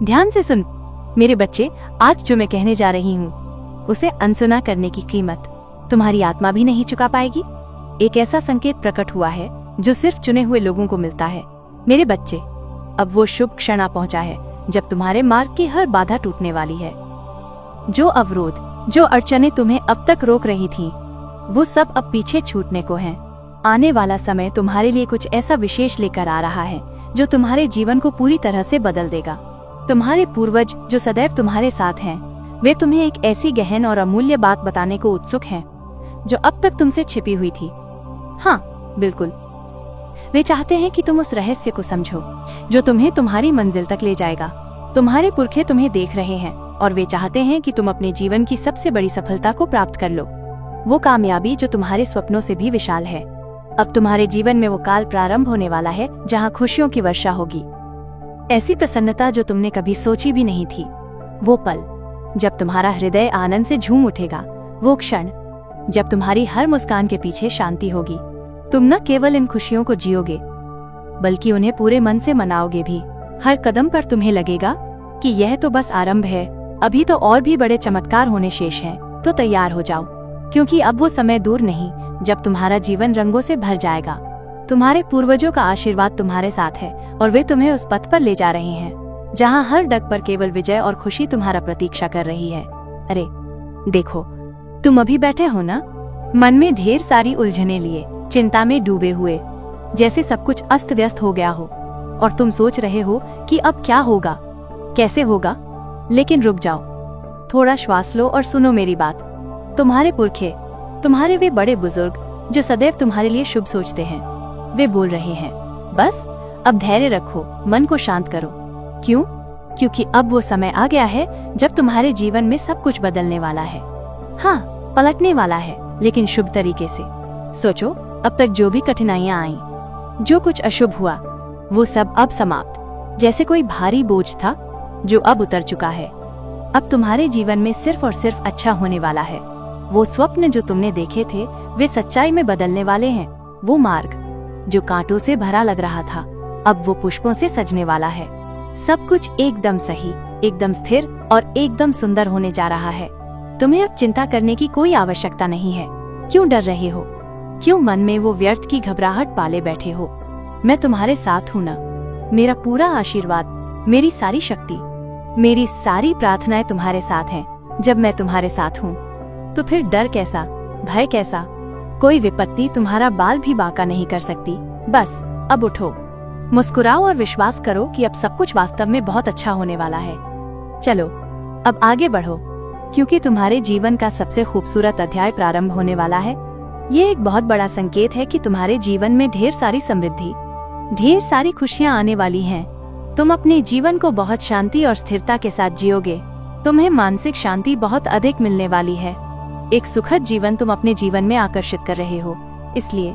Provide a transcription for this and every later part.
ध्यान से सुन मेरे बच्चे, आज जो मैं कहने जा रही हूँ उसे अनसुना करने की कीमत तुम्हारी आत्मा भी नहीं चुका पाएगी। एक ऐसा संकेत प्रकट हुआ है जो सिर्फ चुने हुए लोगों को मिलता है। मेरे बच्चे, अब वो शुभ क्षण आ पहुंचा है जब तुम्हारे मार्ग की हर बाधा टूटने वाली है। जो अवरोध, जो अड़चनें तुम्हें अब तक रोक रही थीं, वो सब अब पीछे छूटने को हैं। आने वाला समय तुम्हारे लिए कुछ ऐसा विशेष लेकर आ रहा है जो तुम्हारे जीवन को पूरी तरह से बदल देगा। तुम्हारे पूर्वज जो सदैव तुम्हारे साथ हैं, वे तुम्हें एक ऐसी गहन और अमूल्य बात बताने को उत्सुक हैं जो अब तक तुमसे छिपी हुई थी। हाँ, बिल्कुल, वे चाहते हैं कि तुम उस रहस्य को समझो जो तुम्हें तुम्हारी मंजिल तक ले जाएगा। तुम्हारे पुरखे तुम्हें देख रहे हैं और वे चाहते हैं कि तुम अपने जीवन की सबसे बड़ी सफलता को प्राप्त कर लो, वो कामयाबी जो तुम्हारे सपनों से भी विशाल है। अब तुम्हारे जीवन में वो काल प्रारंभ होने वाला है जहाँ खुशियों की वर्षा होगी, ऐसी प्रसन्नता जो तुमने कभी सोची भी नहीं थी। वो पल जब तुम्हारा हृदय आनंद से झूम उठेगा, वो क्षण जब तुम्हारी हर मुस्कान के पीछे शांति होगी। तुम न केवल इन खुशियों को जियोगे बल्कि उन्हें पूरे मन से मनाओगे भी। हर कदम पर तुम्हें लगेगा कि यह तो बस आरंभ है, अभी तो और भी बड़े चमत्कार होने शेष हैं। तो तैयार हो जाओ, क्योंकि अब वो समय दूर नहीं जब तुम्हारा जीवन रंगों से भर जाएगा। तुम्हारे पूर्वजों का आशीर्वाद तुम्हारे साथ है और वे तुम्हें उस पथ पर ले जा रहे हैं जहाँ हर डग पर केवल विजय और खुशी तुम्हारा प्रतीक्षा कर रही है। अरे देखो, तुम अभी बैठे हो ना, मन में ढेर सारी उलझने लिए, चिंता में डूबे हुए, जैसे सब कुछ अस्त व्यस्त हो गया हो और तुम सोच रहे हो कि अब क्या होगा, कैसे होगा। लेकिन रुक जाओ, थोड़ा श्वास लो और सुनो मेरी बात। तुम्हारे पुरखे, तुम्हारे वे बड़े बुजुर्ग जो सदैव तुम्हारे लिए शुभ सोचते हैं, वे बोल रहे हैं, बस अब धैर्य रखो, मन को शांत करो। क्यों? क्योंकि अब वो समय आ गया है जब तुम्हारे जीवन में सब कुछ बदलने वाला है। हाँ, पलटने वाला है, लेकिन शुभ तरीके से। सोचो, अब तक जो भी कठिनाइयां आईं, जो कुछ अशुभ हुआ, वो सब अब समाप्त, जैसे कोई भारी बोझ था जो अब उतर चुका है। अब तुम्हारे जीवन में सिर्फ और सिर्फ अच्छा होने वाला है। वो स्वप्न जो तुमने देखे थे, वे सच्चाई में बदलने वाले हैं। वो मार्ग जो कांटों से भरा लग रहा था, अब वो पुष्पों से सजने वाला है। सब कुछ एकदम सही, एकदम स्थिर और एकदम सुंदर होने जा रहा है। तुम्हें अब चिंता करने की कोई आवश्यकता नहीं है। क्यों डर रहे हो? क्यों मन में वो व्यर्थ की घबराहट पाले बैठे हो? मैं तुम्हारे साथ हूँ ना। मेरा पूरा आशीर्वाद, मेरी सारी शक्ति, मेरी सारी प्रार्थनाएं तुम्हारे साथ हैं। जब मैं तुम्हारे साथ हूँ तो फिर डर कैसा, भय कैसा? कोई विपत्ति तुम्हारा बाल भी बांका नहीं कर सकती। बस अब उठो, मुस्कुराओ और विश्वास करो कि अब सब कुछ वास्तव में बहुत अच्छा होने वाला है। चलो अब आगे बढ़ो, क्योंकि तुम्हारे जीवन का सबसे खूबसूरत अध्याय प्रारंभ होने वाला है। ये एक बहुत बड़ा संकेत है कि तुम्हारे जीवन में ढेर सारी समृद्धि, ढेर सारी खुशियां आने वाली हैं। तुम अपने जीवन को बहुत शांति और स्थिरता के साथ जियोगे। तुम्हें मानसिक शांति बहुत अधिक मिलने वाली है। एक सुखद जीवन तुम अपने जीवन में आकर्षित कर रहे हो। इसलिए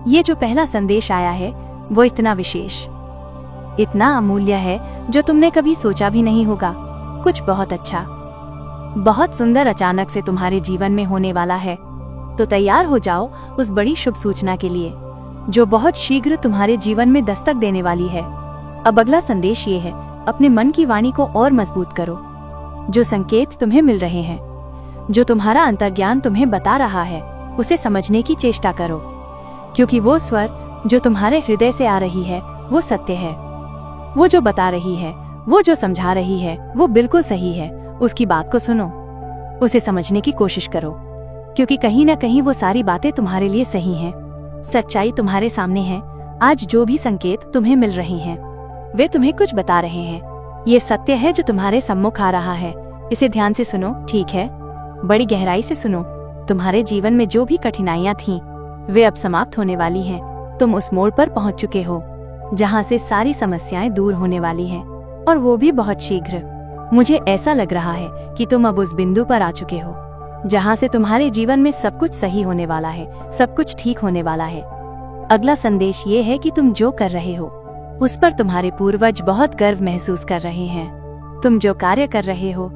ये जो पहला संदेश आया है वो इतना विशेष, इतना अमूल्य है जो तुमने कभी सोचा भी नहीं होगा। कुछ बहुत अच्छा, बहुत सुंदर अचानक से तुम्हारे जीवन में होने वाला है। तो तैयार हो जाओ उस बड़ी शुभ सूचना के लिए जो बहुत शीघ्र तुम्हारे जीवन में दस्तक देने वाली है। अब अगला संदेश ये है, अपने मन की वाणी को और मजबूत करो। जो संकेत तुम्हें मिल रहे हैं, जो तुम्हारा अंतर्ज्ञान तुम्हें बता रहा है, उसे समझने की चेष्टा करो, क्योंकि वो स्वर जो तुम्हारे हृदय से आ रही है वो सत्य है। वो जो बता रही है, वो जो समझा रही है, वो बिल्कुल सही है। उसकी बात को सुनो, उसे समझने की कोशिश करो, क्योंकि कहीं न कहीं वो सारी बातें तुम्हारे लिए सही हैं। सच्चाई तुम्हारे सामने है। आज जो भी संकेत तुम्हें मिल रहे हैं वे तुम्हें कुछ बता रहे हैं। ये सत्य है जो तुम्हारे सम्मुख आ रहा है। इसे ध्यान से सुनो, ठीक है? बड़ी गहराई से सुनो। तुम्हारे जीवन में जो भी कठिनाइयां थीं, वे अब समाप्त होने वाली हैं। तुम उस मोड़ पर पहुंच चुके हो जहां से सारी समस्याएं दूर होने वाली हैं, और वो भी बहुत शीघ्र। मुझे ऐसा लग रहा है कि तुम अब उस बिंदु पर आ चुके हो जहां से तुम्हारे जीवन में सब कुछ सही होने वाला है, सब कुछ ठीक होने वाला है। अगला संदेश ये है कि तुम जो कर रहे हो उस पर तुम्हारे पूर्वज बहुत गर्व महसूस कर रहे हैं। तुम जो कार्य कर रहे हो,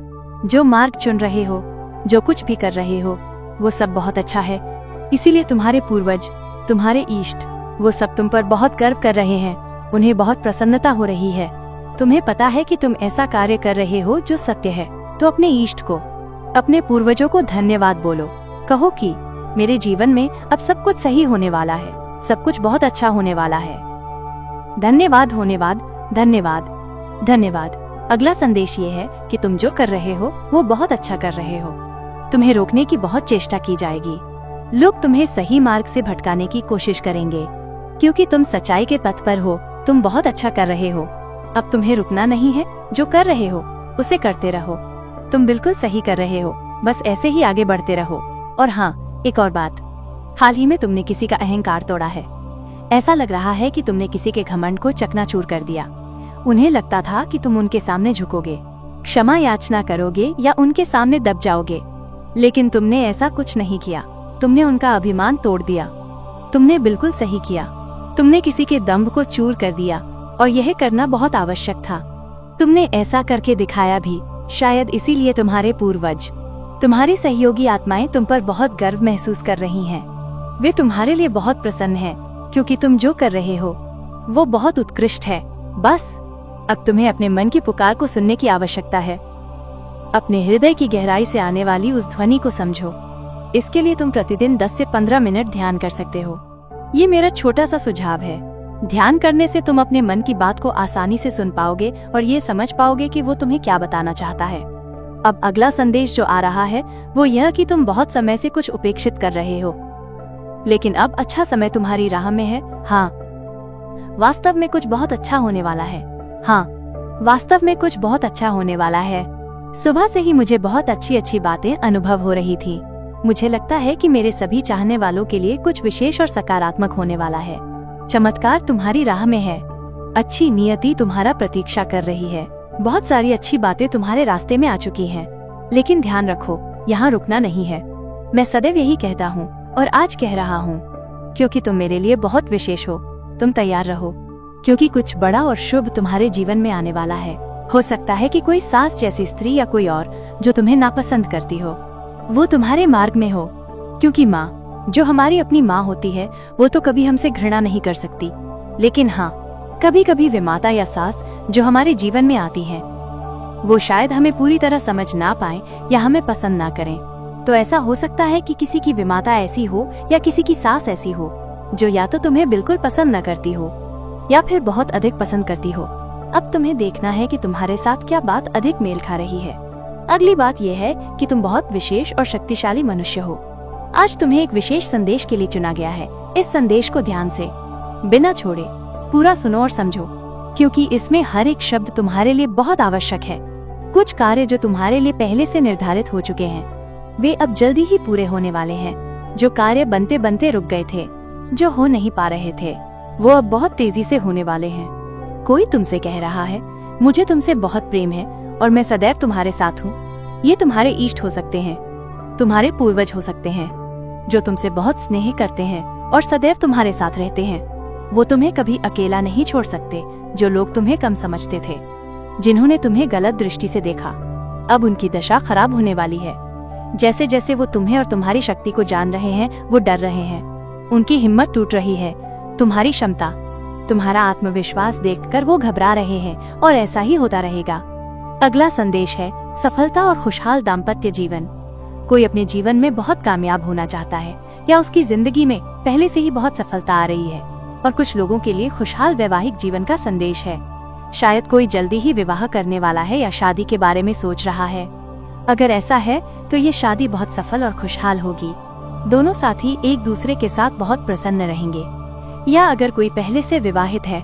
जो मार्ग चुन रहे हो, जो कुछ भी कर रहे हो, वो सब बहुत अच्छा है। इसीलिए तुम्हारे पूर्वज, तुम्हारे इष्ट, वो सब तुम पर बहुत गर्व कर रहे हैं। उन्हें बहुत प्रसन्नता हो रही है। तुम्हें पता है कि तुम ऐसा कार्य कर रहे हो जो सत्य है, तो अपने इष्ट को, अपने पूर्वजों को धन्यवाद बोलो। कहो कि मेरे जीवन में अब सब कुछ सही होने वाला है, सब कुछ बहुत अच्छा होने वाला है। धन्यवाद, होनेवाद, धन्यवाद, धन्यवाद। अगला संदेश ये है कि तुम जो कर रहे हो वो बहुत अच्छा कर रहे हो। तुम्हें रोकने की बहुत चेष्टा की जाएगी। लोग तुम्हें सही मार्ग से भटकाने की कोशिश करेंगे, क्योंकि तुम सच्चाई के पथ पर हो। तुम बहुत अच्छा कर रहे हो। अब तुम्हें रुकना नहीं है। जो कर रहे हो उसे करते रहो। तुम बिल्कुल सही कर रहे हो, बस ऐसे ही आगे बढ़ते रहो। और हाँ, एक और बात, हाल ही में तुमने किसी का अहंकार तोड़ा है। ऐसा लग रहा है कि तुमने किसी के घमंड को चकनाचूर कर दिया। उन्हें लगता था कि तुम उनके सामने झुकोगे, क्षमा याचना करोगे या उनके सामने दब जाओगे, लेकिन तुमने ऐसा कुछ नहीं किया। तुमने उनका अभिमान तोड़ दिया। तुमने बिल्कुल सही किया। तुमने किसी के दम्भ को चूर कर दिया, और यह करना बहुत आवश्यक था। तुमने ऐसा करके दिखाया भी। शायद इसीलिए तुम्हारे पूर्वज, तुम्हारी सहयोगी आत्माएं तुम पर बहुत गर्व महसूस कर रही हैं। वे तुम्हारे लिए बहुत प्रसन्न हैं, क्योंकि तुम जो कर रहे हो वो बहुत उत्कृष्ट है। बस अब तुम्हें अपने मन की पुकार को सुनने की आवश्यकता है। अपने हृदय की गहराई से आने वाली उस ध्वनि को समझो। इसके लिए तुम प्रतिदिन 10 से 15 मिनट ध्यान कर सकते हो। ये मेरा छोटा सा सुझाव है। ध्यान करने से तुम अपने मन की बात को आसानी से सुन पाओगे और ये समझ पाओगे कि वो तुम्हें क्या बताना चाहता है। अब अगला संदेश जो आ रहा है वो यह कि तुम बहुत समय से कुछ उपेक्षित कर रहे हो, लेकिन अब अच्छा समय तुम्हारी राह में है। हाँ, वास्तव में कुछ बहुत अच्छा होने वाला है। हाँ, वास्तव में कुछ बहुत अच्छा होने वाला है। सुबह से ही मुझे बहुत अच्छी अच्छी बातें अनुभव हो रही थी। मुझे लगता है कि मेरे सभी चाहने वालों के लिए कुछ विशेष और सकारात्मक होने वाला है। चमत्कार तुम्हारी राह में है। अच्छी नियति तुम्हारा प्रतीक्षा कर रही है। बहुत सारी अच्छी बातें तुम्हारे रास्ते में आ चुकी हैं, लेकिन ध्यान रखो, यहाँ रुकना नहीं है। मैं सदैव यही कहता हूँ और आज कह रहा हूँ, क्योंकि तुम मेरे लिए बहुत विशेष हो। तुम तैयार रहो, क्योंकि कुछ बड़ा और शुभ तुम्हारे जीवन में आने वाला है। हो सकता है कि कोई सास जैसी स्त्री या कोई और जो तुम्हें नापसंद करती हो, वो तुम्हारे मार्ग में हो। क्योंकि माँ, जो हमारी अपनी माँ होती है, वो तो कभी हमसे घृणा नहीं कर सकती, लेकिन हाँ, कभी कभी वे माता या सास जो हमारे जीवन में आती हैं, वो शायद हमें पूरी तरह समझ ना पाए या हमें पसंद ना करें। तो ऐसा हो सकता है कि किसी की विमाता ऐसी हो या किसी की सास ऐसी हो जो या तो तुम्हें बिल्कुल पसंद न करती हो या फिर बहुत अधिक पसंद करती हो। अब तुम्हें देखना है कि तुम्हारे साथ क्या बात अधिक मेल खा रही है। अगली बात यह है कि तुम बहुत विशेष और शक्तिशाली मनुष्य हो। आज तुम्हें एक विशेष संदेश के लिए चुना गया है। इस संदेश को ध्यान से, बिना छोड़े, पूरा सुनो और समझो, क्योंकि इसमें हर एक शब्द तुम्हारे लिए बहुत आवश्यक है। कुछ कार्य जो तुम्हारे लिए पहले से निर्धारित हो चुके हैं, वे अब जल्दी ही पूरे होने वाले हैं। जो कार्य बनते बनते रुक गए थे, जो हो नहीं पा रहे थे, वो अब बहुत तेजी से होने वाले हैं। कोई तुमसे कह रहा है, मुझे तुमसे बहुत प्रेम है और मैं सदैव तुम्हारे साथ हूँ। ये तुम्हारे इष्ट हो सकते हैं, तुम्हारे पूर्वज हो सकते हैं, जो तुमसे बहुत स्नेह करते हैं और सदैव तुम्हारे साथ रहते हैं। वो तुम्हें कभी अकेला नहीं छोड़ सकते। जो लोग तुम्हें कम समझते थे, जिन्होंने तुम्हें गलत दृष्टि से देखा, अब उनकी दशा खराब होने वाली है। जैसे जैसे वो तुम्हें और तुम्हारी शक्ति को जान रहे हैं, वो डर रहे हैं। उनकी हिम्मत टूट रही है। तुम्हारी क्षमता, तुम्हारा आत्मविश्वास देखकर वो घबरा रहे हैं, और ऐसा ही होता रहेगा। अगला संदेश है सफलता और खुशहाल दाम्पत्य जीवन। कोई अपने जीवन में बहुत कामयाब होना चाहता है या उसकी जिंदगी में पहले से ही बहुत सफलता आ रही है, और कुछ लोगों के लिए खुशहाल वैवाहिक जीवन का संदेश है। शायद कोई जल्दी ही विवाह करने वाला है या शादी के बारे में सोच रहा है। अगर ऐसा है तो ये शादी बहुत सफल और खुशहाल होगी। दोनों साथी एक दूसरे के साथ बहुत प्रसन्न रहेंगे। या अगर कोई पहले से विवाहित है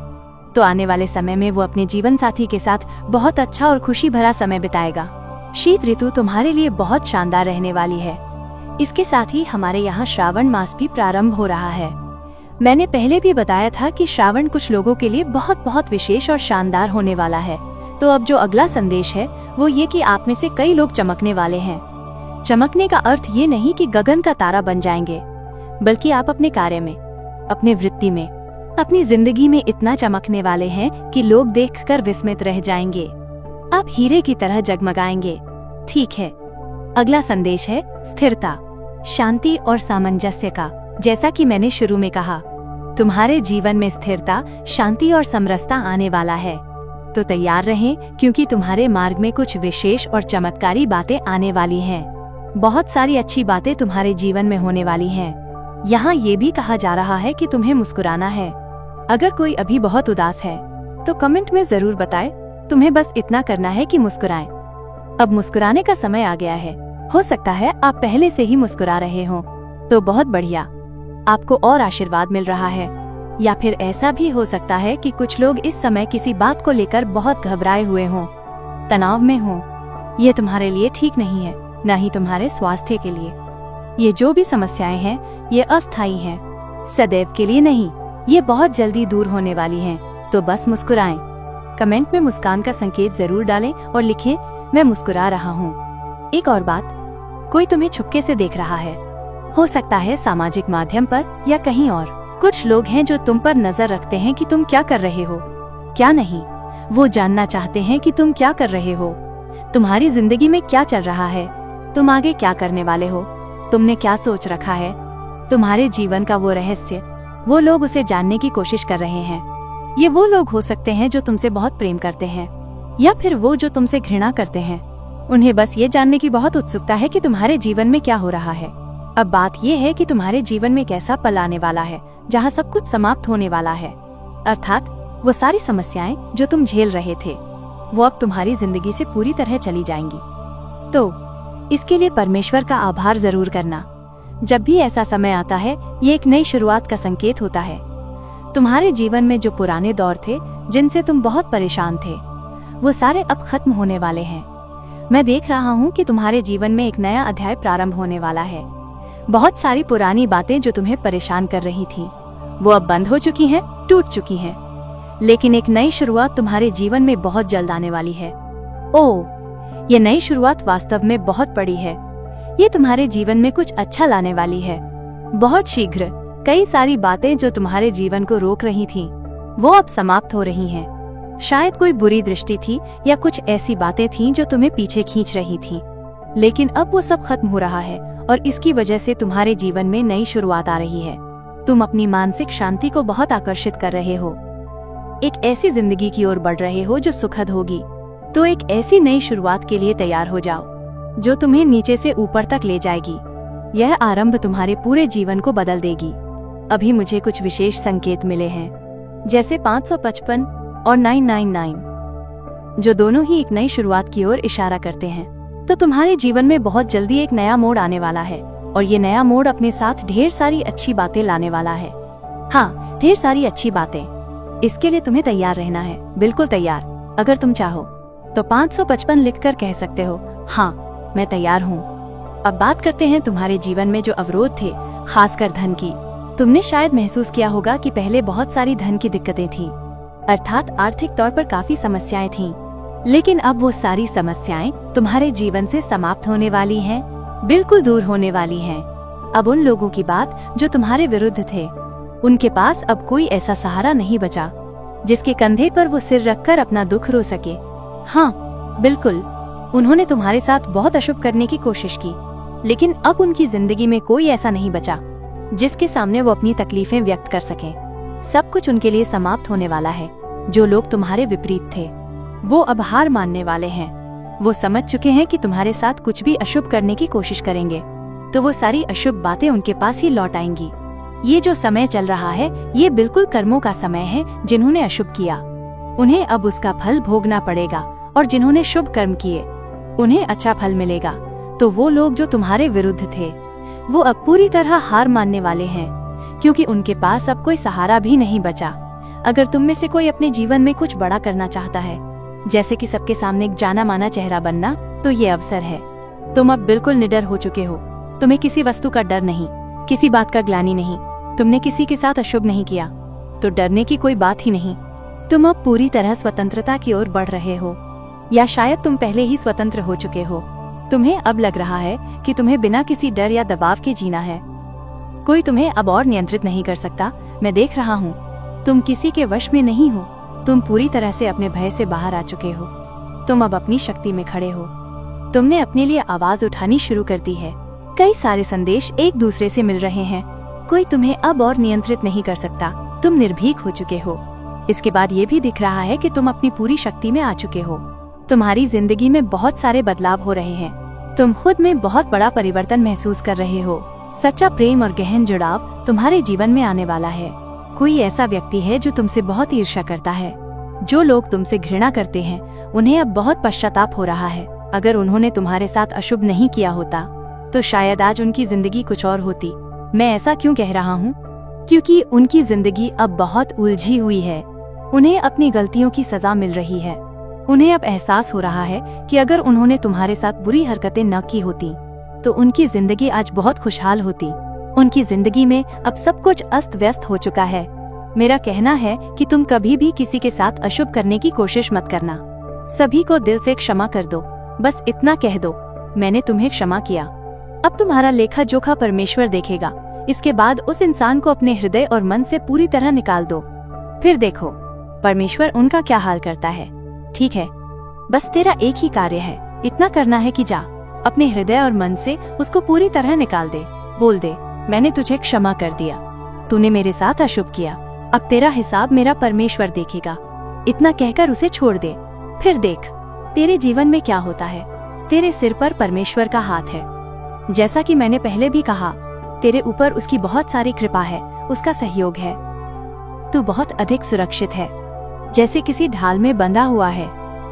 तो आने वाले समय में वो अपने जीवन साथी के साथ बहुत अच्छा और खुशी भरा समय बिताएगा। शीत ऋतु तुम्हारे लिए बहुत शानदार रहने वाली है। इसके साथ ही हमारे यहाँ श्रावण मास भी प्रारंभ हो रहा है। मैंने पहले भी बताया था कि श्रावण कुछ लोगों के लिए बहुत बहुत विशेष और शानदार होने वाला है। तो अब जो अगला संदेश है वो ये कि आप में से कई लोग चमकने वाले हैं। चमकने का अर्थ ये नहीं कि गगन का तारा बन जाएंगे, बल्कि आप अपने कार्य में, अपने वृत्ति में, अपनी जिंदगी में इतना चमकने वाले हैं कि लोग देखकर विस्मित रह जाएंगे। आप हीरे की तरह जगमगाएंगे। ठीक है, अगला संदेश है स्थिरता, शांति और सामंजस्य का। जैसा कि मैंने शुरू में कहा, तुम्हारे जीवन में स्थिरता, शांति और समरसता आने वाला है। तो तैयार रहें, क्योंकि तुम्हारे मार्ग में कुछ विशेष और चमत्कारी बातें आने वाली हैं। बहुत सारी अच्छी बातें तुम्हारे जीवन में होने वाली हैं। यहाँ ये भी कहा जा रहा है कि तुम्हें मुस्कुराना है। अगर कोई अभी बहुत उदास है तो कमेंट में जरूर बताएं। तुम्हें बस इतना करना है कि मुस्कुराएं। अब मुस्कुराने का समय आ गया है। हो सकता है आप पहले से ही मुस्कुरा रहे हो, तो बहुत बढ़िया, आपको और आशीर्वाद मिल रहा है। या फिर ऐसा भी हो सकता है कि कुछ लोग इस समय किसी बात को लेकर बहुत घबराए हुए हों, तनाव में हों। ये तुम्हारे लिए ठीक नहीं है, न ही तुम्हारे स्वास्थ्य के लिए। ये जो भी समस्याएं हैं, ये अस्थायी हैं, सदैव के लिए नहीं। ये बहुत जल्दी दूर होने वाली हैं, तो बस मुस्कुराएं। कमेंट में मुस्कान का संकेत जरूर डालें और लिखें, मैं मुस्कुरा रहा हूँ। एक और बात, कोई तुम्हें छुपके से देख रहा है। हो सकता है सामाजिक माध्यम पर या कहीं और। कुछ लोग हैं जो तुम पर नजर रखते हैं कि तुम क्या कर रहे हो, क्या नहीं। वो जानना चाहते हैं कि तुम क्या कर रहे हो, तुम्हारी जिंदगी में क्या चल रहा है, तुम आगे क्या करने वाले हो, तुमने क्या सोच रखा है, तुम्हारे जीवन का वो रहस्य। वो लोग उसे जानने की कोशिश कर रहे हैं। ये वो लोग हो सकते हैं जो तुमसे बहुत प्रेम करते हैं, या फिर वो जो तुमसे घृणा करते हैं। उन्हें बस ये जानने की बहुत उत्सुकता है कि तुम्हारे जीवन में क्या हो रहा है। अब बात यह है कि तुम्हारे जीवन में एक ऐसा पल आने वाला है जहाँ सब कुछ समाप्त होने वाला है। अर्थात वो सारी समस्याएं जो तुम झेल रहे थे, वो अब तुम्हारी जिंदगी से पूरी तरह चली जाएंगी। तो इसके लिए परमेश्वर का आभार जरूर करना। जब भी ऐसा समय आता है, ये एक नई शुरुआत का संकेत होता है। तुम्हारे जीवन में जो पुराने दौर थे, जिनसे तुम बहुत परेशान थे, वो सारे अब खत्म होने वाले हैं। मैं देख रहा हूँ कि तुम्हारे जीवन में एक नया अध्याय प्रारंभ होने वाला है। बहुत सारी पुरानी बातें जो तुम्हें परेशान कर रही थीं, वो अब बंद हो चुकी हैं, टूट चुकी हैं। लेकिन एक नई शुरुआत तुम्हारे जीवन में बहुत जल्द आने वाली है। ओह, ये नई शुरुआत वास्तव में बहुत बड़ी है। ये तुम्हारे जीवन में कुछ अच्छा लाने वाली है। बहुत शीघ्र कई सारी बातें जो तुम्हारे जीवन को रोक रही थीं, वो अब समाप्त हो रही हैं। शायद कोई बुरी दृष्टि थी या कुछ ऐसी बातें थीं जो तुम्हें पीछे खींच रही थीं, लेकिन अब वो सब खत्म हो रहा है और इसकी वजह से तुम्हारे जीवन में नई शुरुआत आ रही है। तुम अपनी मानसिक शांति को बहुत आकर्षित कर रहे हो, एक ऐसी जिंदगी की ओर बढ़ रहे हो जो सुखद होगी। तो एक ऐसी नई शुरुआत के लिए तैयार हो जाओ जो तुम्हें नीचे से ऊपर तक ले जाएगी। यह आरंभ तुम्हारे पूरे जीवन को बदल देगी। अभी मुझे कुछ विशेष संकेत मिले हैं, जैसे 555 और 999, जो दोनों ही एक नई शुरुआत की ओर इशारा करते हैं। तो तुम्हारे जीवन में बहुत जल्दी एक नया मोड़ आने वाला है, और ये नया मोड़ अपने साथ ढेर सारी अच्छी बातें लाने वाला है। हाँ, ढेर सारी अच्छी बातें। इसके लिए तुम्हें तैयार रहना है, बिल्कुल तैयार। अगर तुम चाहो तो 555 लिखकर कह सकते हो, हाँ मैं तैयार हूँ। अब बात करते हैं तुम्हारे जीवन में जो अवरोध थे, खासकर धन की। तुमने शायद महसूस किया होगा कि पहले बहुत सारी धन की दिक्कतें थीं, अर्थात आर्थिक तौर पर काफी समस्याएं थीं। लेकिन अब वो सारी समस्याएं तुम्हारे जीवन से समाप्त होने वाली हैं, बिल्कुल दूर होने वाली हैं। अब उन लोगों की बात जो तुम्हारे विरुद्ध थे, उनके पास अब कोई ऐसा सहारा नहीं बचा जिसके कंधे पर वो सिर रखकर अपना दुख रो सके। हाँ बिल्कुल, उन्होंने तुम्हारे साथ बहुत अशुभ करने की कोशिश की, लेकिन अब उनकी जिंदगी में कोई ऐसा नहीं बचा जिसके सामने वो अपनी तकलीफें व्यक्त कर सके। सब कुछ उनके लिए समाप्त होने वाला है। जो लोग तुम्हारे विपरीत थे, वो अब हार मानने वाले हैं। वो समझ चुके हैं कि तुम्हारे साथ कुछ भी अशुभ करने की कोशिश करेंगे तो वो सारी अशुभ बातें उनके पास ही लौट आएंगी। ये जो समय चल रहा है, ये बिल्कुल कर्मों का समय है। जिन्होंने अशुभ किया, उन्हें अब उसका फल भोगना पड़ेगा, और जिन्होंने शुभ कर्म किए, उन्हें अच्छा फल मिलेगा। तो वो लोग जो तुम्हारे विरुद्ध थे, वो अब पूरी तरह हार मानने वाले हैं, क्योंकि उनके पास अब कोई सहारा भी नहीं बचा। अगर तुम में से कोई अपने जीवन में कुछ बड़ा करना चाहता है, जैसे कि सबके सामने एक जाना माना चेहरा बनना, तो ये अवसर है। तुम अब बिल्कुल निडर हो चुके हो। तुम्हें किसी वस्तु का डर नहीं, किसी बात का ग्लानि नहीं। तुमने किसी के साथ अशुभ नहीं किया, तो डरने की कोई बात ही नहीं। तुम अब पूरी तरह स्वतंत्रता की ओर बढ़ रहे हो, या शायद तुम पहले ही स्वतंत्र हो चुके हो। तुम्हें अब लग रहा है कि तुम्हें बिना किसी डर या दबाव के जीना है। कोई तुम्हें अब और नियंत्रित नहीं कर सकता। मैं देख रहा हूँ, तुम किसी के वश में नहीं हो। तुम पूरी तरह से अपने भय से बाहर आ चुके हो। तुम अब अपनी शक्ति में खड़े हो। तुमने अपने लिए आवाज उठानी शुरू कर दी है। कई सारे संदेश एक दूसरे से मिल रहे हैं। कोई तुम्हें अब और नियंत्रित नहीं कर सकता। तुम निर्भीक हो चुके हो। इसके बाद ये भी दिख रहा है कि तुम अपनी पूरी शक्ति में आ चुके हो। तुम्हारी जिंदगी में बहुत सारे बदलाव हो रहे हैं। तुम खुद में बहुत बड़ा परिवर्तन महसूस कर रहे हो। सच्चा प्रेम और गहन जुड़ाव तुम्हारे जीवन में आने वाला है। कोई ऐसा व्यक्ति है जो तुमसे बहुत ईर्ष्या करता है। जो लोग तुमसे घृणा करते हैं उन्हें अब बहुत पश्चाताप हो रहा है। अगर उन्होंने तुम्हारे साथ अशुभ नहीं किया होता तो शायद आज उनकी जिंदगी कुछ और होती। मैं ऐसा क्यों कह रहा हूँ? क्योंकि उनकी जिंदगी अब बहुत उलझी हुई है। उन्हें अपनी गलतियों की सजा मिल रही है। उन्हें अब एहसास हो रहा है कि अगर उन्होंने तुम्हारे साथ बुरी हरकतें न की होती तो उनकी जिंदगी आज बहुत खुशहाल होती। उनकी जिंदगी में अब सब कुछ अस्त व्यस्त हो चुका है। मेरा कहना है कि तुम कभी भी किसी के साथ अशुभ करने की कोशिश मत करना। सभी को दिल से क्षमा कर दो। बस इतना कह दो, मैंने तुम्हें क्षमा किया। अब तुम्हारा लेखा जोखा परमेश्वर देखेगा। इसके बाद उस इंसान को अपने हृदय और मन से पूरी तरह निकाल दो। फिर देखो परमेश्वर उनका क्या हाल करता है। ठीक है, बस तेरा एक ही कार्य है, इतना करना है कि जा अपने हृदय और मन से उसको पूरी तरह निकाल दे। बोल दे, मैंने तुझे क्षमा कर दिया, तूने मेरे साथ अशुभ किया, अब तेरा हिसाब मेरा परमेश्वर देखेगा। इतना कहकर उसे छोड़ दे। फिर देख तेरे जीवन में क्या होता है। तेरे सिर पर परमेश्वर का हाथ है। जैसा कि मैंने पहले भी कहा, तेरे ऊपर उसकी बहुत सारी कृपा है, उसका सहयोग है। तू बहुत अधिक सुरक्षित है, जैसे किसी ढाल में बंधा हुआ है।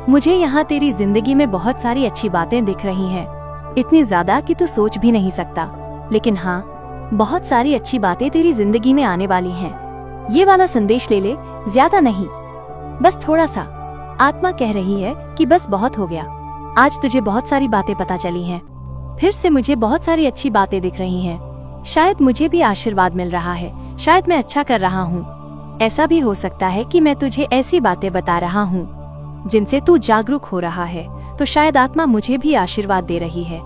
मुझे यहाँ तेरी जिंदगी में बहुत सारी अच्छी बातें दिख रही हैं, इतनी ज्यादा कि तू सोच भी नहीं सकता। लेकिन हाँ, बहुत सारी अच्छी बातें तेरी जिंदगी में आने वाली हैं। ये वाला संदेश ले ले, ज्यादा नहीं, बस थोड़ा सा। आत्मा कह रही है कि बस बहुत हो गया। आज तुझे बहुत सारी बातें पता चली हैं। फिर से मुझे बहुत सारी अच्छी बातें दिख रही हैं। शायद मुझे भी आशीर्वाद मिल रहा है, शायद मैं अच्छा कर रहा हूँ। ऐसा भी हो सकता है कि मैं तुझे ऐसी बातें बता रहा हूँ जिनसे तू जागरूक हो रहा है, तो शायद आत्मा मुझे भी आशीर्वाद दे रही है।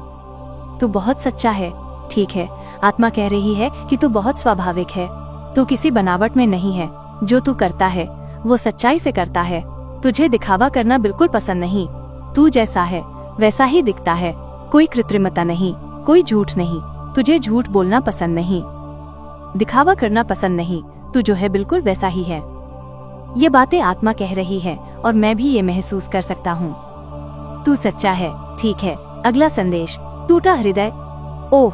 तू बहुत सच्चा है। ठीक है, आत्मा कह रही है कि तू बहुत स्वाभाविक है। तू किसी बनावट में नहीं है। जो तू करता है वो सच्चाई से करता है। तुझे दिखावा करना बिल्कुल पसंद नहीं। तू जैसा है वैसा ही दिखता है, कोई कृत्रिमता नहीं, कोई झूठ नहीं। तुझे झूठ बोलना पसंद नहीं, दिखावा करना पसंद नहीं। तू जो है बिल्कुल वैसा ही है। ये बातें आत्मा कह रही है और मैं भी ये महसूस कर सकता हूँ। तू सच्चा है। ठीक है, अगला संदेश। टूटा हृदय। ओह,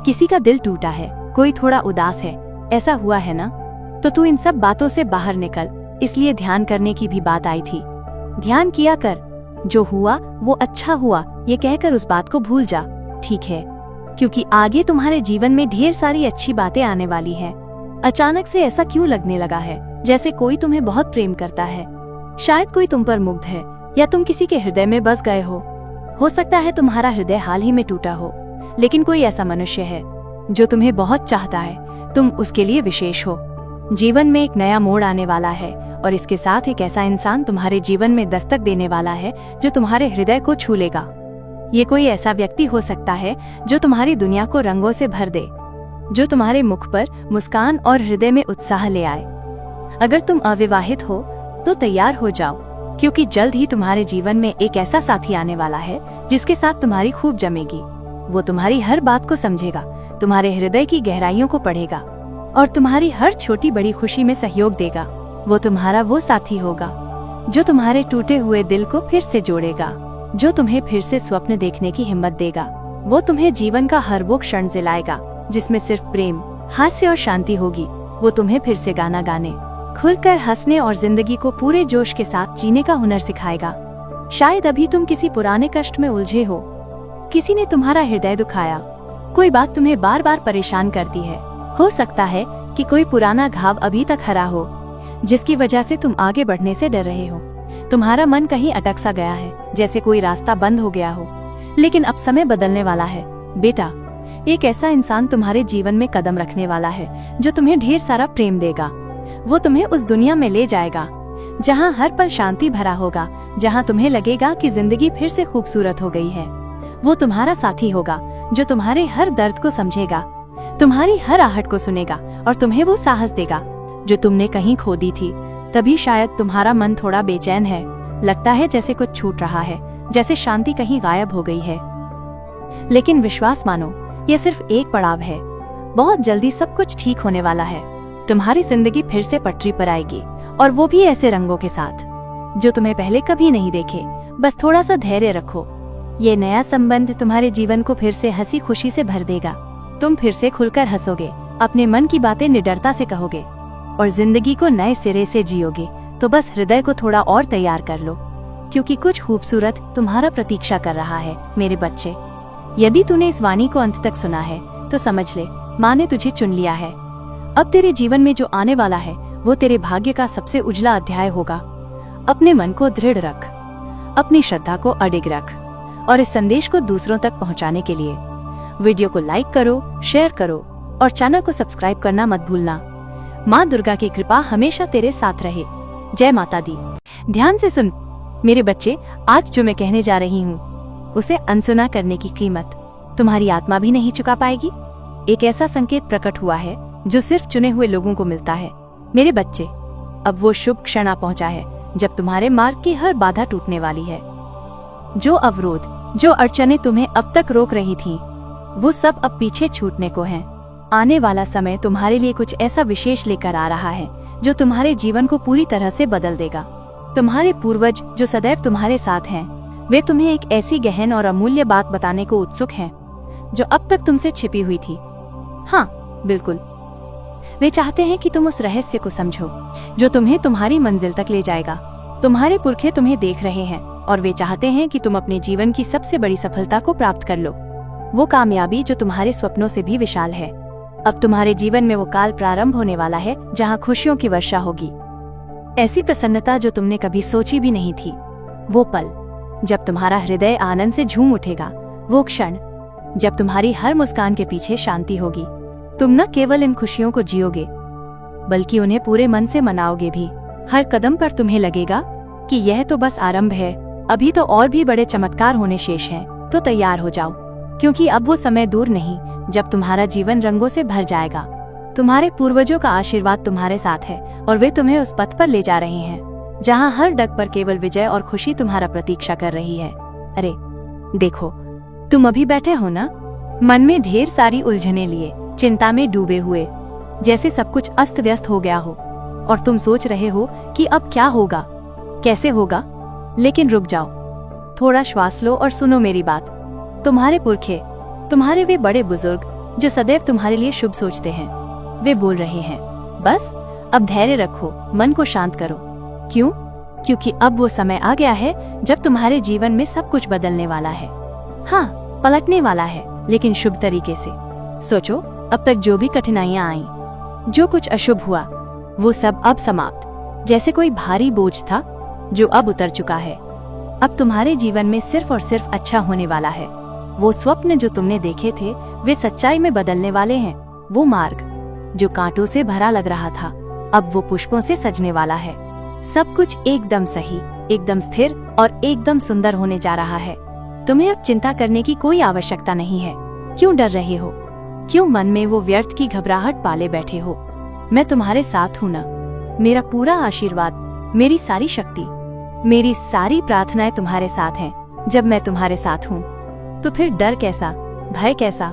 किसी का दिल टूटा है, कोई थोड़ा उदास है, ऐसा हुआ है ना? तो तू इन सब बातों से बाहर निकल। इसलिए ध्यान करने की भी बात आई थी। ध्यान किया कर, जो हुआ वो अच्छा हुआ, ये कहकर उस बात को भूल जा। ठीक है, क्योंकि आगे तुम्हारे जीवन में ढेर सारी अच्छी बातें आने वाली हैं। अचानक से ऐसा क्यों लगने लगा है जैसे कोई तुम्हें बहुत प्रेम करता है? शायद कोई तुम पर मुग्ध है या तुम किसी के हृदय में बस गए हो सकता है तुम्हारा हृदय हाल ही में टूटा हो, लेकिन कोई ऐसा मनुष्य है जो तुम्हें बहुत चाहता है। तुम उसके लिए विशेष हो। जीवन में एक नया मोड़ आने वाला है और इसके साथ एक ऐसा इंसान तुम्हारे जीवन में दस्तक देने वाला है जो तुम्हारे हृदय को छू लेगा। ये कोई ऐसा व्यक्ति हो सकता है जो तुम्हारी दुनिया को रंगों से भर दे, जो तुम्हारे मुख पर मुस्कान और हृदय में उत्साह ले आए। अगर तुम अविवाहित हो तो तैयार हो जाओ, क्योंकि जल्द ही तुम्हारे जीवन में एक ऐसा साथी आने वाला है जिसके साथ तुम्हारी खूब जमेगी। वो तुम्हारी हर बात को समझेगा, तुम्हारे हृदय की गहराइयों को पढ़ेगा और तुम्हारी हर छोटी बड़ी खुशी में सहयोग देगा। वो तुम्हारा वो साथी होगा जो तुम्हारे टूटे हुए दिल को फिर से जोड़ेगा, जो तुम्हें फिर से स्वप्न देखने की हिम्मत देगा। वो तुम्हें जीवन का हर वो क्षण जिलाएगा जिसमें सिर्फ प्रेम, हास्य और शांति होगी। वो तुम्हें फिर से गाना गाने, खुलकर हंसने और जिंदगी को पूरे जोश के साथ जीने का हुनर सिखाएगा। शायद अभी तुम किसी पुराने कष्ट में उलझे हो, किसी ने तुम्हारा हृदय दुखाया, कोई बात तुम्हें बार बार परेशान करती है। हो सकता है कि कोई पुराना घाव अभी तक हरा हो जिसकी वजह से तुम आगे बढ़ने से डर रहे हो। तुम्हारा मन कहीं अटक सा गया है, जैसे कोई रास्ता बंद हो गया हो। लेकिन अब समय बदलने वाला है बेटा। एक ऐसा इंसान तुम्हारे जीवन में कदम रखने वाला है जो तुम्हें ढेर सारा प्रेम देगा। वो तुम्हें उस दुनिया में ले जाएगा जहाँ हर पल शांति भरा होगा, जहाँ तुम्हें लगेगा कि जिंदगी फिर से खूबसूरत हो गई है। वो तुम्हारा साथी होगा जो तुम्हारे हर दर्द को समझेगा, तुम्हारी हर आहट को सुनेगा और तुम्हें वो साहस देगा जो तुमने कहीं खो दी थी। तभी शायद तुम्हारा मन थोड़ा बेचैन है, लगता है जैसे कुछ छूट रहा है, जैसे शांति कहीं गायब हो गई है। लेकिन विश्वास मानो, ये सिर्फ एक पड़ाव है। बहुत जल्दी सब कुछ ठीक होने वाला है। तुम्हारी जिंदगी फिर से पटरी पर आएगी और वो भी ऐसे रंगों के साथ जो तुम्हें पहले कभी नहीं देखे। बस थोड़ा सा धैर्य रखो, ये नया संबंध तुम्हारे जीवन को फिर से हंसी खुशी से भर देगा। तुम फिर से खुलकर हंसोगे, अपने मन की बातें निडरता से कहोगे और जिंदगी को नए सिरे से जियोगे। तो बस हृदय को थोड़ा और तैयार कर लो, क्योंकि कुछ खूबसूरत तुम्हारा प्रतीक्षा कर रहा है मेरे बच्चे। यदि तूने इस वाणी को अंत तक सुना है तो समझ ले, माँ ने तुझे चुन लिया है। अब तेरे जीवन में जो आने वाला है वो तेरे भाग्य का सबसे उजला अध्याय होगा। अपने मन को दृढ़ रख, अपनी श्रद्धा को अडिग रख और इस संदेश को दूसरों तक पहुंचाने के लिए वीडियो को लाइक करो, शेयर करो और चैनल को सब्सक्राइब करना मत भूलना। माँ दुर्गा की कृपा हमेशा तेरे साथ रहे। जय माता दी। ध्यान से सुन मेरे बच्चे, आज जो मैं कहने जा रही हूँ उसे अनसुना करने की कीमत तुम्हारी आत्मा भी नहीं चुका पाएगी। एक ऐसा संकेत प्रकट हुआ है जो सिर्फ चुने हुए लोगों को मिलता है मेरे बच्चे। अब वो शुभ क्षण आ पहुंचा है जब तुम्हारे मार्ग की हर बाधा टूटने वाली है। जो अवरोध, जो अड़चनें तुम्हें अब तक रोक रही थीं, वो सब अब पीछे छूटने को हैं। आने वाला समय तुम्हारे लिए कुछ ऐसा विशेष लेकर आ रहा है जो तुम्हारे जीवन को पूरी तरह से बदल देगा। तुम्हारे पूर्वज जो सदैव तुम्हारे साथ हैं, वे तुम्हें एक ऐसी गहन और अमूल्य बात बताने को उत्सुक हैं जो अब तक तुमसे छिपी हुई थी। हाँ, बिल्कुल, वे चाहते हैं कि तुम उस रहस्य को समझो जो तुम्हें तुम्हारी मंजिल तक ले जाएगा। तुम्हारे पुरखे तुम्हें देख रहे हैं और वे चाहते हैं कि तुम अपने जीवन की सबसे बड़ी सफलता को प्राप्त कर लो, वो कामयाबी जो तुम्हारे स्वप्नों से भी विशाल है। अब तुम्हारे जीवन में वो काल प्रारंभ होने वाला है जहाँ खुशियों की वर्षा होगी। ऐसी प्रसन्नता जो तुमने कभी सोची भी नहीं थी। वो पल जब तुम्हारा हृदय आनंद से झूम उठेगा, वो क्षण जब तुम्हारी हर मुस्कान के पीछे शांति होगी। तुम न केवल इन खुशियों को जियोगे बल्कि उन्हें पूरे मन से मनाओगे भी। हर कदम पर तुम्हें लगेगा कि यह तो बस आरंभ है, अभी तो और भी बड़े चमत्कार होने शेष हैं। तो तैयार हो जाओ, क्योंकि अब वो समय दूर नहीं जब तुम्हारा जीवन रंगों से भर जाएगा। तुम्हारे पूर्वजों का आशीर्वाद तुम्हारे साथ है और वे तुम्हें उस पथ पर ले जा रहे हैं जहाँ हर डग पर केवल विजय और खुशी तुम्हारा प्रतीक्षा कर रही है। अरे देखो, तुम अभी बैठे हो ना, मन में ढेर सारी उलझने लिए, चिंता में डूबे हुए, जैसे सब कुछ अस्त व्यस्त हो गया हो और तुम सोच रहे हो कि अब क्या होगा, कैसे होगा। लेकिन रुक जाओ, थोड़ा श्वास लो और सुनो मेरी बात। तुम्हारे पुरखे, तुम्हारे वे बड़े बुजुर्ग जो सदैव तुम्हारे लिए शुभ सोचते हैं, वे बोल रहे हैं, बस अब धैर्य रखो, मन को शांत करो। क्यों? क्योंकि अब वो समय आ गया है जब तुम्हारे जीवन में सब कुछ बदलने वाला है। हाँ, पलटने वाला है, लेकिन शुभ तरीके से। सोचो, अब तक जो भी कठिनाइयां आईं, जो कुछ अशुभ हुआ, वो सब अब समाप्त, जैसे कोई भारी बोझ था जो अब उतर चुका है। अब तुम्हारे जीवन में सिर्फ और सिर्फ अच्छा होने वाला है। वो स्वप्न जो तुमने देखे थे वे सच्चाई में बदलने वाले हैं। वो मार्ग जो कांटों से भरा लग रहा था, अब वो पुष्पों से सजने वाला है। सब कुछ एकदम सही, एकदम स्थिर और एकदम सुंदर होने जा रहा है। तुम्हें अब चिंता करने की कोई आवश्यकता नहीं है। क्यों डर रहे हो? क्यों मन में वो व्यर्थ की घबराहट पाले बैठे हो? मैं तुम्हारे साथ हूँ ना। मेरा पूरा आशीर्वाद, मेरी सारी शक्ति, मेरी सारी प्रार्थनाएं तुम्हारे साथ हैं। जब मैं तुम्हारे साथ हूँ तो फिर डर कैसा, भय कैसा?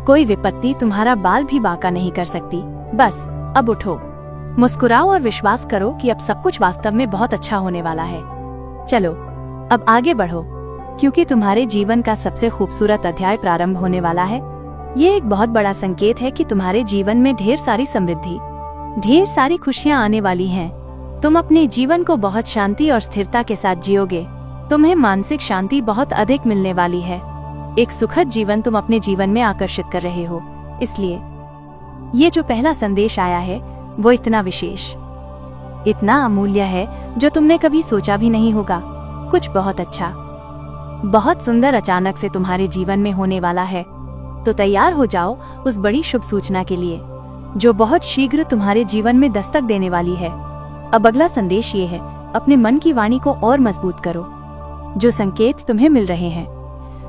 कोई विपत्ति तुम्हारा बाल भी बांका नहीं कर सकती। बस अब उठो, मुस्कुराओ और विश्वास करो कि अब सब कुछ वास्तव में बहुत अच्छा होने वाला है। चलो अब आगे बढ़ो, क्योंकि तुम्हारे जीवन का सबसे खूबसूरत अध्याय प्रारंभ होने वाला है। ये एक बहुत बड़ा संकेत है कि तुम्हारे जीवन में ढेर सारी समृद्धि, ढेर सारी खुशियां आने वाली हैं। तुम अपने जीवन को बहुत शांति और स्थिरता के साथ जियोगे। तुम्हें मानसिक शांति बहुत अधिक मिलने वाली है। एक सुखद जीवन तुम अपने जीवन में आकर्षित कर रहे हो। इसलिए ये जो पहला संदेश आया है वो इतना विशेष, इतना अमूल्य है जो तुमने कभी सोचा भी नहीं होगा। कुछ बहुत अच्छा, बहुत सुंदर अचानक से तुम्हारे जीवन में होने वाला है। तो तैयार हो जाओ उस बड़ी शुभ सूचना के लिए जो बहुत शीघ्र तुम्हारे जीवन में दस्तक देने वाली है। अब अगला संदेश ये है, अपने मन की वाणी को और मजबूत करो। जो संकेत तुम्हें मिल रहे हैं,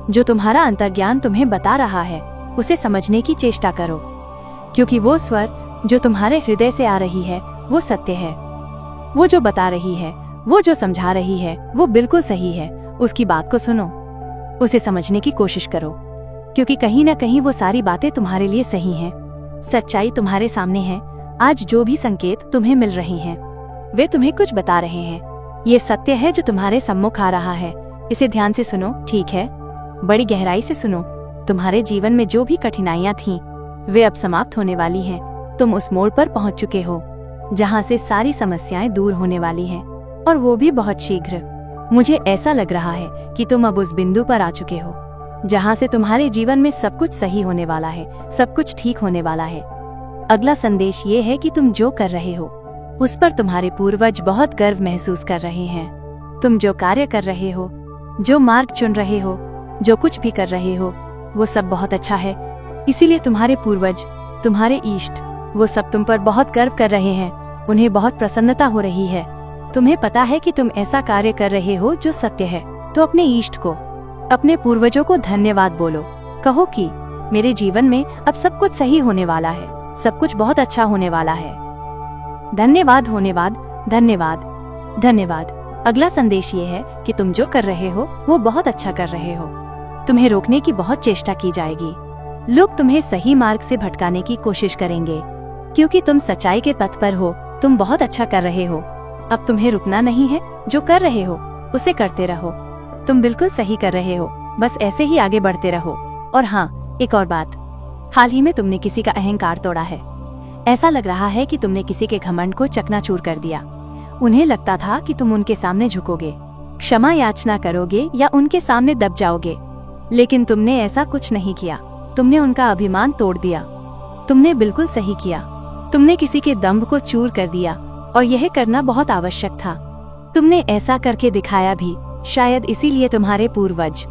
जो तुम्हारा अंतर्ज्ञान तुम्हें बता रहा है, उसे समझने की चेष्टा करो, क्योंकि वो स्वर जो तुम्हारे हृदय से आ रही है वो सत्य है। वो जो बता रही है, वो जो समझा रही है, वो बिल्कुल सही है। उसकी बात को सुनो, उसे समझने की कोशिश करो, क्योंकि कहीं न कहीं वो सारी बातें तुम्हारे लिए सही हैं। सच्चाई तुम्हारे सामने है। आज जो भी संकेत तुम्हें मिल रही हैं वे तुम्हें कुछ बता रहे हैं। ये सत्य है जो तुम्हारे सम्मुख आ रहा है। इसे ध्यान से सुनो, ठीक है? बड़ी गहराई से सुनो। तुम्हारे जीवन में जो भी कठिनाइयां थीं, वे अब समाप्त होने वाली हैं। तुम उस मोड़ पर पहुंच चुके हो जहां से सारी समस्याएं दूर होने वाली हैं, और वो भी बहुत शीघ्र। मुझे ऐसा लग रहा है कि तुम अब उस बिंदु पर आ चुके हो जहां से तुम्हारे जीवन में सब कुछ सही होने वाला है, सब कुछ ठीक होने वाला है। अगला संदेश ये है कि तुम जो कर रहे हो उस पर तुम्हारे पूर्वज बहुत गर्व महसूस कर रहे हैं। तुम जो कार्य कर रहे हो, जो मार्ग चुन रहे हो, जो कुछ भी कर रहे हो, वो सब बहुत अच्छा है। इसीलिए तुम्हारे पूर्वज, तुम्हारे इष्ट, वो सब तुम पर बहुत गर्व कर रहे हैं। उन्हें बहुत प्रसन्नता हो रही है। तुम्हें पता है कि तुम ऐसा कार्य कर रहे हो जो सत्य है। तो अपने इष्ट को, अपने पूर्वजों को धन्यवाद बोलो। कहो कि मेरे जीवन में अब सब कुछ सही होने वाला है, सब कुछ बहुत अच्छा होने वाला है। धन्यवाद, होनेवाद, धन्यवाद, धन्यवाद। अगला संदेश ये है कि तुम जो कर रहे हो वो बहुत अच्छा कर रहे हो। तुम्हें रोकने की बहुत चेष्टा की जाएगी। लोग तुम्हें सही मार्ग से भटकाने की कोशिश करेंगे, क्योंकि तुम सच्चाई के पथ पर हो। तुम बहुत अच्छा कर रहे हो। अब तुम्हें रुकना नहीं है। जो कर रहे हो उसे करते रहो। तुम बिल्कुल सही कर रहे हो। बस ऐसे ही आगे बढ़ते रहो। और हाँ, एक और बात, हाल ही में तुमने किसी का अहंकार तोड़ा है। ऐसा लग रहा है कि तुमने किसी के घमंड को चकनाचूर कर दिया। उन्हें लगता था कि तुम उनके सामने झुकोगे, क्षमा याचना करोगे या उनके सामने दब जाओगे, लेकिन तुमने ऐसा कुछ नहीं किया। तुमने उनका अभिमान तोड़ दिया। तुमने बिल्कुल सही किया। तुमने किसी के दम्भ को चूर कर दिया, और यह करना बहुत आवश्यक था। तुमने ऐसा करके दिखाया भी। शायद इसीलिए तुम्हारे पूर्वज,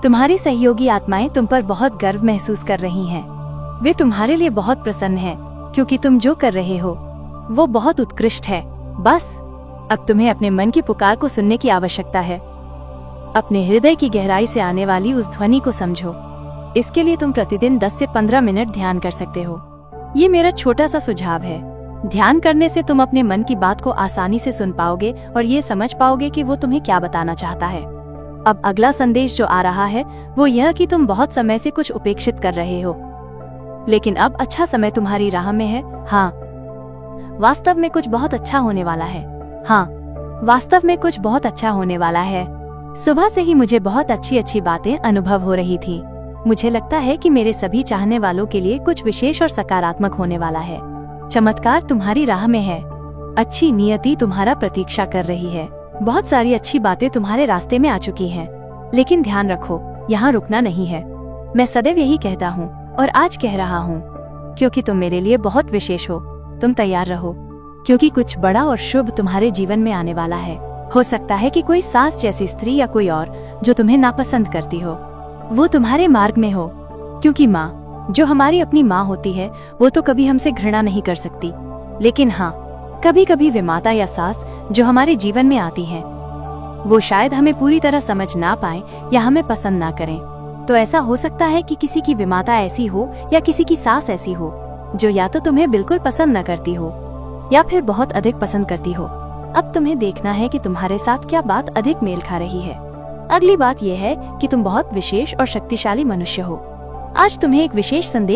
तुम्हारी सहयोगी आत्माएं तुम पर बहुत गर्व महसूस कर रही हैं। वे तुम्हारे लिए बहुत प्रसन्न हैं, क्योंकि तुम जो कर रहे हो वो बहुत उत्कृष्ट है। बस अब तुम्हें अपने मन की पुकार को सुनने की आवश्यकता है। अपने हृदय की गहराई से आने वाली उस ध्वनि को समझो। इसके लिए तुम प्रतिदिन 10 से 15 मिनट ध्यान कर सकते हो। ये मेरा छोटा सा सुझाव है। ध्यान करने से तुम अपने मन की बात को आसानी से सुन पाओगे और ये समझ पाओगे कि वो तुम्हें क्या बताना चाहता है। अब अगला संदेश जो आ रहा है वो यह कि तुम बहुत समय से कुछ उपेक्षित कर रहे हो, लेकिन अब अच्छा समय तुम्हारी राह में है। हाँ, वास्तव में कुछ बहुत अच्छा होने वाला है। हाँ, वास्तव में कुछ बहुत अच्छा होने वाला है। सुबह से ही मुझे बहुत अच्छी अच्छी बातें अनुभव हो रही थी। मुझे लगता है कि मेरे सभी चाहने वालों के लिए कुछ विशेष और सकारात्मक होने वाला है। चमत्कार तुम्हारी राह में है। अच्छी नियति तुम्हारा प्रतीक्षा कर रही है। बहुत सारी अच्छी बातें तुम्हारे रास्ते में आ चुकी हैं, लेकिन ध्यान रखो, यहाँ रुकना नहीं है। मैं सदैव यही कहता हूँ और आज कह रहा हूँ, क्योंकि तुम मेरे लिए बहुत विशेष हो। तुम तैयार रहो, क्योंकि कुछ बड़ा और शुभ तुम्हारे जीवन में आने वाला है। हो सकता है कि कोई सास जैसी स्त्री या कोई और जो तुम्हें नापसंद करती हो, वो तुम्हारे मार्ग में हो। क्योंकि माँ, जो हमारी अपनी माँ होती है, वो तो कभी हमसे घृणा नहीं कर सकती, लेकिन हाँ, कभी कभी वे माता या सास जो हमारे जीवन में आती हैं, वो शायद हमें पूरी तरह समझ ना पाए या हमें पसंद ना करें। तो ऐसा हो सकता है कि किसी की विमाता ऐसी हो या किसी की सास ऐसी हो जो या तो तुम्हें बिल्कुल पसंद न करती हो या फिर बहुत अधिक पसंद करती हो। अब तुम्हें देखना है कि तुम्हारे साथ क्या बात अधिक मेल खा रही है। अगली बात यह है कि तुम बहुत विशेष और शक्तिशाली मनुष्य हो। आज तुम्हें एक विशेष संदेश